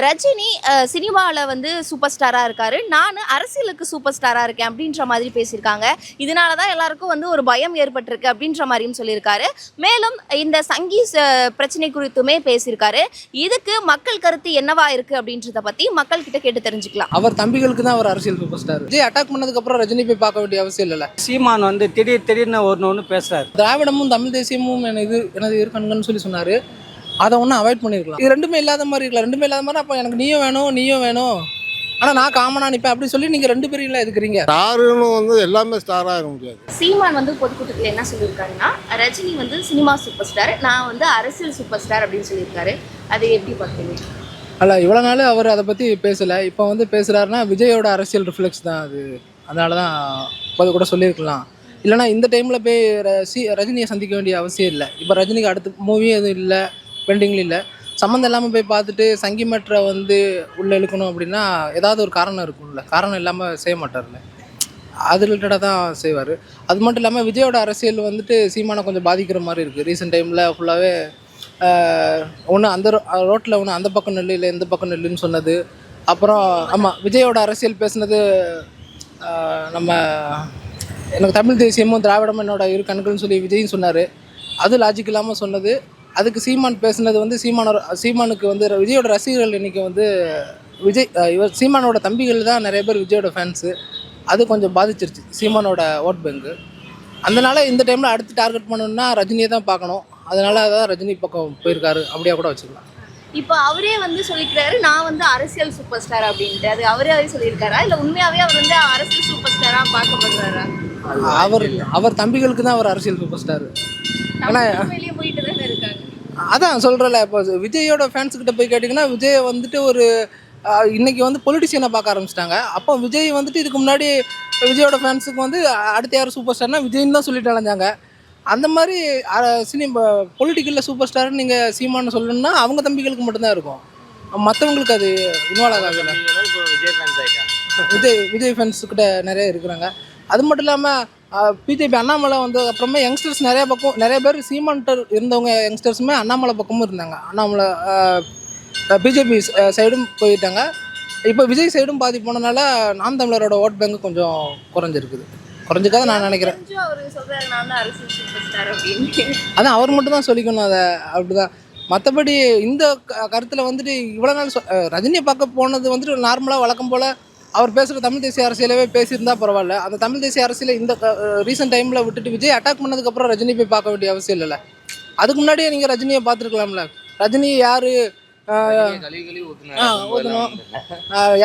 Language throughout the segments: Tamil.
ரஜினி சினிமாவில் வந்து சூப்பர் ஸ்டாராக இருக்காரு, நான் அரசியலுக்கு சூப்பர் ஸ்டாராக இருக்கேன் அப்படின்ற மாதிரி பேசியிருக்காங்க. இதனால தான் எல்லாருக்கும் வந்து ஒரு பயம் ஏற்பட்டிருக்கு அப்படின்ற மாதிரியும் சொல்லியிருக்காரு. மேலும் இந்த சங்கி பிரச்சனை குறித்துமே பேசியிருக்காரு. இதுக்கு மக்கள் கருத்து என்னவா இருக்கு அப்படின்றத பற்றி மக்கள் கிட்ட கேட்டு தெரிஞ்சுக்கலாம். அவர் தம்பிகளுக்கு தான் அவர் அரசியல் சூப்பர் ஸ்டார். விஜய் அட்டாக் பண்ணதுக்கு அப்புறம் ரஜினி போய் பார்க்க வேண்டிய அவசியம் இல்லைல்ல. சீமான் வந்து திடீர்னு ஒன்று பேசுறாரு. திராவிடமும் தமிழ் தேசியமும் எனது இருக்கணுங்கன்னு சொல்லி சொன்னாரு. அதை ஒன்றும் அவாய்ட் பண்ணியிருக்கலாம். இது ரெண்டுமே இல்லாத மாதிரி இருக்கலாம். ரெண்டுமே இல்லாத மாதிரி அப்போ எனக்கு நீயும் வேணும் ஆனால் நான் காமனாக நிற்பேன் அப்படி சொல்லி நீங்கள் ரெண்டு பேரும் இல்லை எதுக்குறீங்க. ஸ்டாருன்னு வந்து எல்லாமே ஸ்டாராக இருக்க முடியாது. சீமான் வந்து பொதுக்கூட்டத்தில் என்ன சொல்லியிருக்காருன்னா, ரஜினி வந்து சினிமா சூப்பர் ஸ்டார், நான் வந்து அரசியல் சூப்பர் ஸ்டார் அப்படின்னு சொல்லியிருக்காரு. அதை எப்படி பார்த்தீங்க? அல்ல, இவ்வளோ நாள் அவர் அதை பற்றி பேசலை. இப்போ வந்து பேசுகிறாருன்னா விஜயோட அரசியல் ரிஃப்ளெக்ஸ் தான் அது. அதனால தான் அது கூட சொல்லியிருக்கலாம். இல்லைனா இந்த டைமில் போய் ரஜினியை சந்திக்க வேண்டிய அவசியம் இல்லை. இப்போ ரஜினிக்கு அடுத்த மூவியும் எதுவும் இல்லை, பெண்டிங்ல இல்லை. சம்மந்தம் இல்லாமல் போய் பார்த்துட்டு சங்கி மற்ற வந்து உள்ளே இழுக்கணும் அப்படின்னா ஏதாவது ஒரு காரணம் இருக்கும்ல. காரணம் இல்லாமல் செய்ய மாட்டார்ல. அது ரிலேட்டடாக தான் செய்வார். அது மட்டும் இல்லாமல் விஜயோட அரசியல் வந்துட்டு சீமானை கொஞ்சம் பாதிக்கிற மாதிரி இருக்குது. ரீசெண்ட் டைமில் ஃபுல்லாகவே ஒன்று அந்த ரோட்டில் ஒன்று அந்த பக்கம் நெல் இல்லை இந்த பக்கம் நெல்லுன்னு சொன்னது. அப்புறம் ஆமாம், விஜயோட அரசியல் பேசுனது நம்ம எனக்கு தமிழ் தேசியமும் திராவிடமும் என்னோட இரு கண்கள்னு சொல்லி விஜயும் சொன்னார். அது லாஜிக் இல்லாமல் சொன்னது. அதுக்கு சீமான் பேசுனது வந்து சீமானுக்கு வந்து விஜயோட ரசிகர்கள் இன்றைக்கி வந்து இவர் சீமானோட தம்பிகள் தான் நிறைய பேர் விஜயோட ஃபேன்ஸு. அது கொஞ்சம் பாதிச்சிருச்சு சீமானோட ஓட் பேங்கு. அதனால இந்த டைமில் அடுத்து டார்கெட் பண்ணணும்னா ரஜினியை தான் பார்க்கணும். அதனால தான் ரஜினி பக்கம் போயிருக்காரு அப்படியா கூட வச்சுக்கலாம். இப்போ அவரே வந்து சொல்லிக்கிறாரு, நான் வந்து அரசியல் சூப்பர் ஸ்டார் அப்படின்ட்டு. அது அவரே சொல்லியிருக்காரா இல்லை உண்மையாகவே அவர் வந்து அரசியல் சூப்பர் ஸ்டாராக பார்க்கப்படுறாரா? அவர் தம்பிகளுக்கு தான் அவர் அரசியல் சூப்பர் ஸ்டார். ஆனால் வெளியே போயிட்டு தானே இருக்காங்க. அதான் சொல்கிறல, இப்போ விஜயோட ஃபேன்ஸுக்கிட்ட போய் கேட்டிங்கன்னா விஜய் வந்துட்டு ஒரு இன்றைக்கி வந்து பொலிட்டிஷியனை பார்க்க ஆரம்பிச்சிட்டாங்க. அப்போ விஜய் வந்துட்டு இதுக்கு முன்னாடி விஜயோட ஃபேன்ஸுக்கு வந்து அடுத்த யார் சூப்பர் ஸ்டார்னா விஜய்னு தான் சொல்லிட்டு அலைஞ்சாங்க. அந்த மாதிரி பொலிட்டிக்கலில் சூப்பர் ஸ்டார்னு நீங்கள் சீமானு சொல்லணும்னா அவங்க தம்பிகளுக்கு மட்டும்தான் இருக்கும். மற்றவங்களுக்கு அது இன்வால்வ் ஆகாதுல்ல. விஜய் ஃபேன்ஸுக்கிட்ட நிறைய இருக்கிறாங்க. அது மட்டும் இல்லாமல் பிஜேபி அண்ணாமலை வந்து அப்புறமே யங்ஸ்டர்ஸ் நிறைய பேர் சீமான்டர் இருந்தவங்க யங்ஸ்டர்ஸுமே அண்ணாமலை பக்கமும் இருந்தாங்க. அண்ணாமலை பிஜேபி சைடும் போயிட்டாங்க. இப்போ விஜய் சைடும் பாதி போனதுனால நாம் தமிழரோட ஓட் பேங்க் கொஞ்சம் குறைஞ்சிக்காத நான் நினைக்கிறேன். அதான் அவர் மட்டும் தான் சொல்லிக்கணும் அதை. அப்படிதான். மற்றபடி இந்த கருத்தில் வந்துட்டு இவ்வளோ நாள் ரஜினியை பார்க்க போனது வந்துட்டு நார்மலாக வழக்கம் போல் அவர் பேசுகிற தமிழ் தேசிய அரசியலவே பேசியிருந்தா பரவாயில்ல. அந்த தமிழ் தேசிய அரசியலை இந்த ரீசெண்ட் டைமில் விட்டுட்டு விஜய் அட்டாக் பண்ணதுக்கப்புறம் ரஜினி போய் பார்க்க வேண்டிய அவசியம் இல்லைல்ல. அதுக்கு முன்னாடியே நீங்கள் ரஜினியை பார்த்துருக்கலாம்ல. ரஜினி யார் ஊற்றணும்,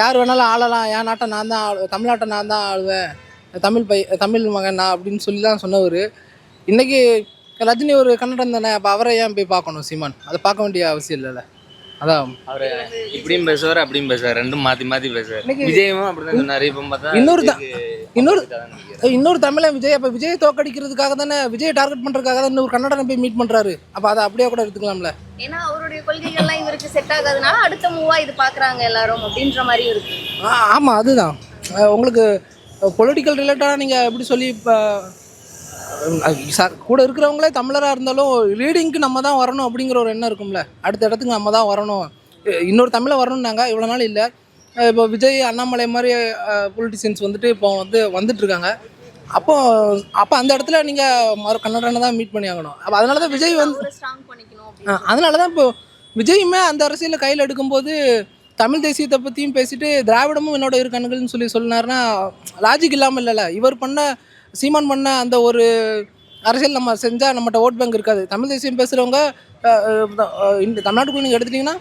யார் வேணாலும் ஆளலாம், என் நாட்டை நான் தான் தமிழ்நாட்டை நான் தான் ஆளுவேன், தமிழ் மகன் நான் அப்படின்னு சொல்லி தான் சொன்னவர். இன்றைக்கி ரஜினி ஒரு கன்னடம் தானே, அப்போ அவரை ஏன் போய் பார்க்கணும் சீமான்? அதை பார்க்க வேண்டிய அவசியம் இல்லைல்ல. அதான் அவர் இப்படியும் பேசுவார் அப்படியும் பேசுவார், ரெண்டும் மாற்றி பேசுவார். விஜயமும் அப்படிதான் சொன்னார். இப்போ பார்த்தா இன்னொரு தமிழன் விஜய். அப்போ விஜய் தோக்கடிக்கிறதுக்காக தானே, விஜய் டார்கெட் பண்ணுறதுக்காக தான் இன்னொரு கன்னடனை போய் மீட் பண்ணுறாரு. அப்போ அதை அப்படியே கூட எடுத்துக்கலாம்ல. ஏன்னா அவருடைய கொள்கைகள்லாம் இவருக்கு செட் ஆகாதனால அடுத்த மூவா இது பார்க்குறாங்க எல்லாரும் அப்படின்ற மாதிரி இருக்கு. ஆமாம், அதுதான் உங்களுக்கு பொலிட்டிக்கல் ரிலேட்டடாக நீங்கள் எப்படி சொல்லி இப்போ கூட இருக்கிறவங்களே தமிழராக இருந்தாலும் லீடிங்க்கு நம்ம தான் வரணும் அப்படிங்கிற ஒரு எண்ணம் இருக்கும்ல. அடுத்த இடத்துக்கு நம்ம தான் வரணும், இன்னொரு தமிழை வரணும்னாங்க. இவ்வளோ நாள் இல்லை. இப்போ விஜய் அண்ணாமலை மாதிரி பொலிட்டிஷியன்ஸ் வந்துட்டு இப்போ வந்துட்டுருக்காங்க. அப்போ அந்த இடத்துல நீங்கள் கன்னடனை தான் மீட் பண்ணி ஆகணும். அப்போ அதனால தான் விஜய் அதனால தான் இப்போ விஜயுமே அந்த அரசியலில் கையில் எடுக்கும்போது தமிழ் தேசியத்தை பற்றியும் பேசிட்டு திராவிடமும் என்னோட இரு கண்கள்னு சொன்னார்னா லாஜிக் இல்லாமல் இல்லைல்ல. இவர் சீமான் பண்ண அந்த ஒரு அரசியல் நம்ம செஞ்சால் நம்மகிட்ட ஓட் பேங்க் இருக்காது. தமிழ் தேசியம் பேசுகிறவங்க இந்த தமிழ்நாட்டுக்குள்ளே நீங்கள் எடுத்துட்டிங்கன்னா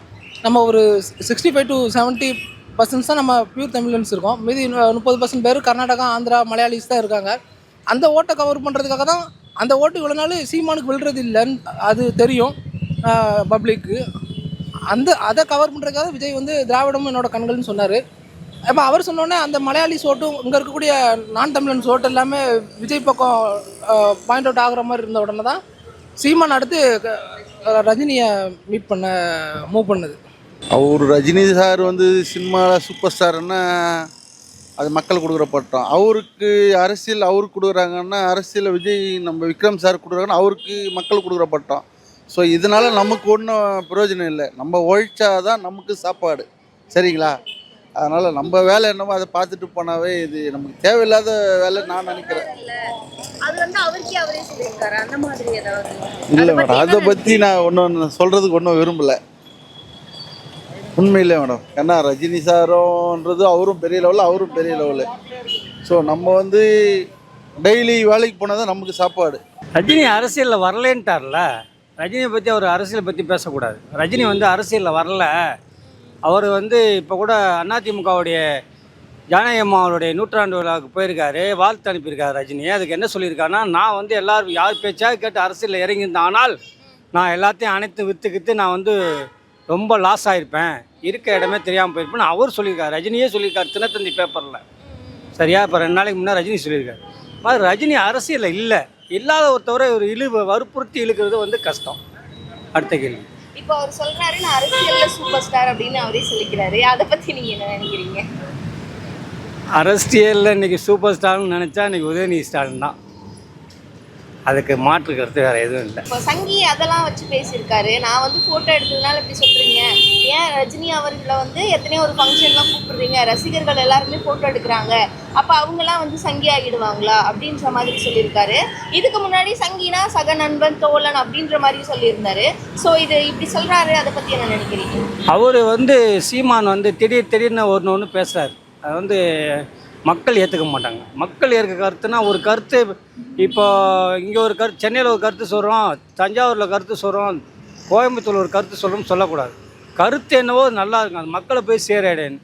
நம்ம ஒரு 65 to 70% தான் நம்ம பியூர் தமிழன்ஸ் இருக்கோம். மீதி 30% பேர் கர்நாடகா, ஆந்திரா, மலையாளிஸ் தான் இருக்காங்க. அந்த ஓட்டை கவர் பண்ணுறதுக்காக தான் அந்த ஓட்டு இவ்வளோ நாள் சீமானுக்கு விழுறது இல்லைன்னு அது தெரியும் பப்ளிக்கு. அதை கவர் பண்ணுறதுக்காக விஜய் வந்து திராவிடமும் என்னோட கண்கள்னு சொன்னார். இப்போ அவர் சொன்னோன்னே அந்த மலையாளிஸ் ஓட்டும் இங்கே இருக்கக்கூடிய நான் தமிழன்ஸ் ஓட்டு எல்லாமே விஜய் பக்கம் பாயிண்ட் அவுட் ஆகிற மாதிரி இருந்த உடனே தான் சீமான் அடுத்து ரஜினியை மூவ் பண்ணுது. அவர் ரஜினி சார் வந்து சினிமாவில் சூப்பர் ஸ்டார்னா அது மக்கள் கொடுக்குற பட்டம். அவருக்கு அரசியல் அவருக்கு கொடுக்குறாங்கன்னா அரசியல் விஜய் நம்ம விக்ரம் சார் கொடுக்குறாங்கன்னா அவருக்கு மக்கள் கொடுக்குற பட்டம். ஸோ இதனால் நமக்கு ஒன்றும் பிரயோஜனம் இல்லை. நம்ம உழைச்சாதான் நமக்கு சாப்பாடு. சரிங்களா? அதனால் நம்ம வேலை என்னமோ அதை பார்த்துட்டு போனாவே இது நமக்கு தேவையில்லாத வேலை நான் நினைக்கிறேன். அது வந்து அவருக்கே அவரே சொல்லியிருக்காரு அந்த மாதிரி ஏதாவது? இல்லை மேடம், அதை பற்றி நான் ஒன்றும் சொல்கிறதுக்கு ஒன்றும் விரும்பலை. உண்மையிலே மேடம், ஏன்னா ரஜினி சாரோன்றது அவரும் பெரிய லெவலில், அவரும் பெரிய லெவலு. ஸோ நம்ம வந்து டெய்லி வேலைக்கு போனால் தான் நமக்கு சாப்பாடு. ரஜினி அரசியலில் வரலேன்ட்டார்ல. ரஜினியை பற்றி அவர் அரசியலை பற்றி பேசக்கூடாது. ரஜினி வந்து அரசியலில் வரல. அவர் வந்து இப்போ கூட அதிமுகவுடைய ஜானகி அம்மா அவருடைய நூற்றாண்டு விழாவுக்கு போயிருக்காரு, வாழ்த்து அனுப்பியிருக்காரு ரஜினி. அதுக்கு என்ன சொல்லியிருக்காருன்னா, நான் வந்து எல்லாரும் யார் பேச்சாக கேட்டு அரசியலில் இறங்கியிருந்தேன், ஆனால் நான் எல்லாத்தையும் அனைத்து விற்றுக்கிட்டு நான் வந்து ரொம்ப லாஸ் ஆகிருப்பேன், இருக்க இடமே தெரியாமல் போயிருப்பேன்னு அவர் சொல்லியிருக்காரு. ரஜினியே சொல்லியிருக்காரு தினத்தந்தி பேப்பரில். சரியா? இப்போ 2 நாளைக்கு முன்னே ரஜினி சொல்லியிருக்காரு. மாதிரி ரஜினி அரசியலில் இல்லை. இல்லாத ஒருத்தவரை ஒரு வற்புறுத்தி இழுக்கிறது வந்து கஷ்டம். அடுத்த கேள்வி. இப்போ அவர் சொல்றாரு நான் அரசியல்ல சூப்பர் ஸ்டார் அப்படின்னு அவரே சொல்லிக்கிறாரு. அதை பத்தி நீங்க என்ன நினைக்கிறீங்க? அரசியலில் இன்றைக்கி சூப்பர் ஸ்டார்னு நினச்சா இன்றைக்கி உதயநிதி ஸ்டாலின் தான். அதுக்கு மாற்று கருத்து வேறு எதுவும் இல்லை. இப்போ சங்கி அதெல்லாம் வச்சு பேசியிருக்காரு. நான் வந்து ஃபோட்டோ எடுத்ததுனால இப்படி சொல்கிறீங்க, ஏன் ரஜினி அவர்களை வந்து எத்தனையோ ஒரு ஃபங்க்ஷன்லாம் கூப்பிடுறீங்க, ரசிகர்கள் எல்லாருமே ஃபோட்டோ எடுக்கிறாங்க, அப்போ அவங்களாம் வந்து சங்கி ஆகிடுவாங்களா அப்படின்ற மாதிரி சொல்லியிருக்காரு. இதுக்கு முன்னாடி சங்கினா சக நண்பன் தோழன் அப்படின்ற மாதிரி சொல்லியிருந்தாரு. ஸோ இது இப்படி சொல்கிறாரு, அதை பற்றி என்ன நினைக்கிறீங்க? அவர் வந்து சீமான் வந்து திடீர்னு ஒன்று பேசுகிறார். அது வந்து மக்கள் ஏற்றுக்க மாட்டாங்க. மக்கள் ஏற்க கருத்துனா ஒரு கருத்து, இப்போ இங்கே ஒரு கருத்து, சென்னையில் ஒரு கருத்து சொல்கிறோம், தஞ்சாவூரில் கருத்து சொல்கிறோம், கோயம்புத்தூர் ஒரு கருத்து சொல்கிறோம் சொல்லக்கூடாது. கருத்து என்னவோ நல்லா இருக்கும், அது மக்களை போய் சேரேன்.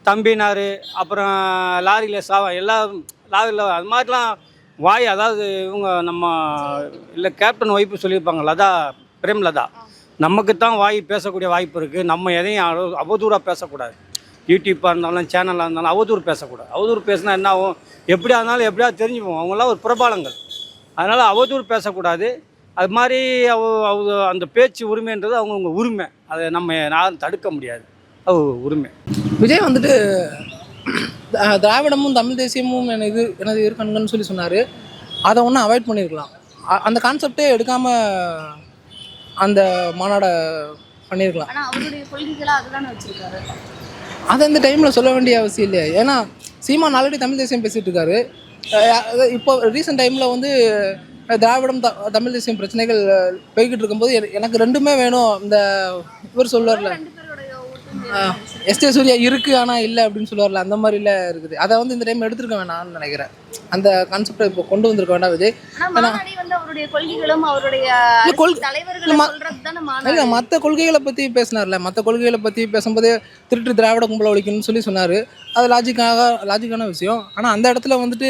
தம்பினார், அப்புறம் லாரியில் எல்லாம் லாரியில் அது மாதிரிலாம் வாய், அதாவது இவங்க நம்ம இல்லை கேப்டன் ஒய்ஃபு சொல்லியிருப்பாங்க, லதா, பிரேம்லதா, நமக்கு தான் வாய் பேசக்கூடிய வாய்ப்பு இருக்குது. நம்ம எதையும் அவதூறாக பேசக்கூடாது. யூடியூப்பாக இருந்தாலும் சேனலாக இருந்தாலும் அவதூறு பேசக்கூடாது. அவதூறு பேசினா என்ன ஆகும், எப்படியா இருந்தாலும் எப்படியாவது தெரிஞ்சுப்போம். அவங்களாம் ஒரு பிரபலங்கள், அதனால் அவதூறு பேசக்கூடாது. அது மாதிரி அந்த பேச்சு உரிமைன்றது அவங்கவுங்க உரிமை, அதை நம்ம யாரும் தடுக்க முடியாது, அது உரிமை. விஜய் வந்துட்டு திராவிடமும் தமிழ் தேசியமும் எனது இரு கண்கள்னு சொல்லி சொன்னார். அதை ஒன்றும் அவாய்ட் பண்ணியிருக்கலாம். அந்த கான்செப்டே எடுக்காமல் அந்த மாநாடை பண்ணியிருக்கலாம். ஆனால் அவருடைய கொள்கைகளாக அதுதானே வச்சுருக்காரு. அதை இந்த டைமில் சொல்ல வேண்டிய அவசியம் இல்லையா? ஏன்னா சீமான் ஆல்ரெடி தமிழ் தேசியம் பேசிகிட்டு இருக்காரு. இப்போ ரீசெண்ட் டைமில் வந்து திராவிடம் தமிழ் தேசியம் பிரச்சனைகள் போய்கிட்டு இருக்கும்போது எனக்கு ரெண்டுமே வேணும். இந்த இவர் சொல்லுவார்ல, எஸ்டே சூர்யா இருக்குது ஆனால் இல்லை அப்படின்னு சொல்லுவார்ல, அந்த மாதிரில இருக்குது. அதை வந்து இந்த டைம் எடுத்துருக்க வேணாம்னு நினைக்கிறேன். அந்த கான்செப்டை இப்போ கொண்டு வந்திருக்க வேண்டாம் விஜய். அவருடைய கொள்கைகளும் அவருடைய இல்லை, மற்ற கொள்கைகளை பற்றி பேசினார்ல, மற்ற கொள்கைகளை பற்றி பேசும்போதே திருட்டு திராவிட கும்பலை ஒழிக்கணும்னு சொன்னார். அது லாஜிக்கான விஷயம். ஆனால் அந்த இடத்துல வந்துட்டு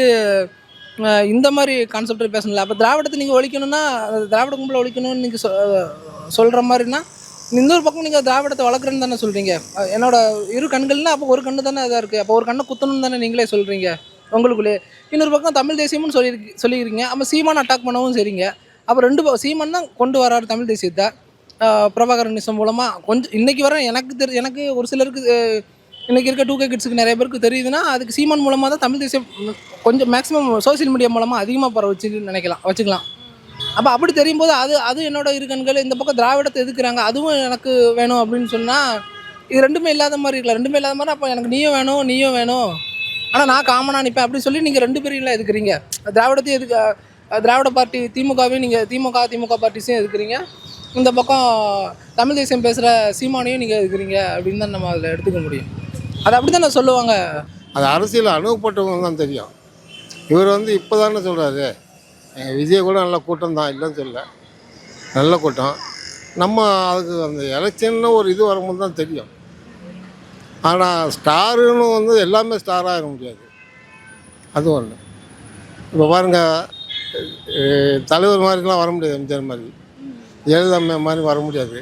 இந்த மாதிரி கான்செப்டை பேசணும்ல. அப்போ திராவிடத்தை நீங்கள் ஒழிக்கணும்னா, திராவிட கும்பலை ஒழிக்கணும்னு நீங்கள் சொல்கிற மாதிரினா, இன்னொரு பக்கம் நீங்கள் திராவிடத்தை வளர்க்குறேன்னு தானே சொல்கிறீங்க. என்னோட இரு கண்கள்னா அப்போ ஒரு கண்ணு தானே இதாக இருக்குது. அப்போ ஒரு கண்ணை குத்தணும்னு தானே நீங்களே சொல்கிறீங்க உங்களுக்குள்ளே. இன்னொரு பக்கம் தமிழ் தேசியம்னு சொல்லியிருக்கீங்க. அப்போ சீமான் அட்டாக் பண்ணவும் சரிங்க. அப்போ சீமான் தான் கொண்டு வராரு தமிழ் தேசியத்தை பிரபாகரனிசம் மூலமாக. கொஞ்சம் இன்றைக்கி வர எனக்கு ஒரு சிலருக்கு இன்றைக்கி இருக்க 2K கிட்ஸுக்கு நிறைய பேருக்கு தெரியுதுன்னா, அதுக்கு சீமான் மூலமாக தான் தமிழ் தேசியம் கொஞ்சம் மேக்ஸிமம் சோசியல் மீடியா மூலமாக அதிகமாக வச்சுக்கலாம். அப்போ அப்படி தெரியும் போது அது என்னோட இரு கண்கள். இந்த பக்கம் திராவிடத்தை எதுக்குறாங்க, அதுவும் எனக்கு வேணும் அப்படின்னு சொன்னால் இது ரெண்டுமே இல்லாத மாதிரி இருக்கலாம். ரெண்டுமே இல்லாத மாதிரி அப்போ எனக்கு நீயும் வேணும் ஆனால் நான் காமனாக நிற்பேன் அப்படின்னு சொல்லி நீங்கள் 2 பேரும் எதுக்குறீங்க. திராவிடத்தையும் எதுக்கு, திராவிட பார்ட்டி திமுகவையும் நீங்கள் திமுக பார்ட்டிஸையும் எதுக்குறீங்க, இந்த பக்கம் தமிழ் தேசியம் பேசுகிற சீமானையும் நீங்கள் எதுக்குறீங்க அப்படின்னு தான் நம்ம அதில் எடுத்துக்க முடியும். அது அப்படி தான் நான் சொல்லுவாங்க. அது அரசியல் அனுபவப்பட்டவங்க தான் தெரியும். இவர் வந்து இப்போ தானே சொல்கிறாரு, விஜய் கூட நல்ல கூட்டம் தான், இல்லைன்னு சொல்ல, நல்ல கூட்டம். நம்ம அதுக்கு அந்த எலெக்ஷன்னு ஒரு இது வரும்போது தான் தெரியும். ஆனால் ஸ்டாருன்னு வந்து எல்லாமே ஸ்டாராக இருக்க முடியாது, அது ஒன்று. இப்போ பாருங்கள், தலைவர் மாதிரிலாம் வர முடியாது, எம்ஜிஆர் மாதிரி, ஜெயலலிதா மாதிரி வர முடியாது,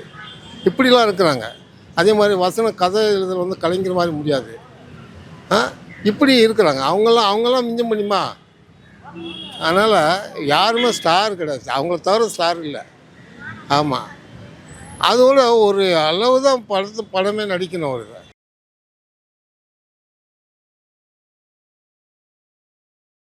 இப்படிலாம் இருக்கிறாங்க. அதே மாதிரி வசன கதை எழுதுறது வந்து கலைஞர் மாதிரி முடியாது, இப்படி இருக்கிறாங்க. அவங்களாம் மிஞ்ச முடியுமா? அதனால் யாருமே ஸ்டார் கிடையாது, அவங்கள தவிர ஸ்டார் இல்லை. ஆமாம், அதோட ஒரு அளவு தான் படமே நடிக்கணும். அவருக்கு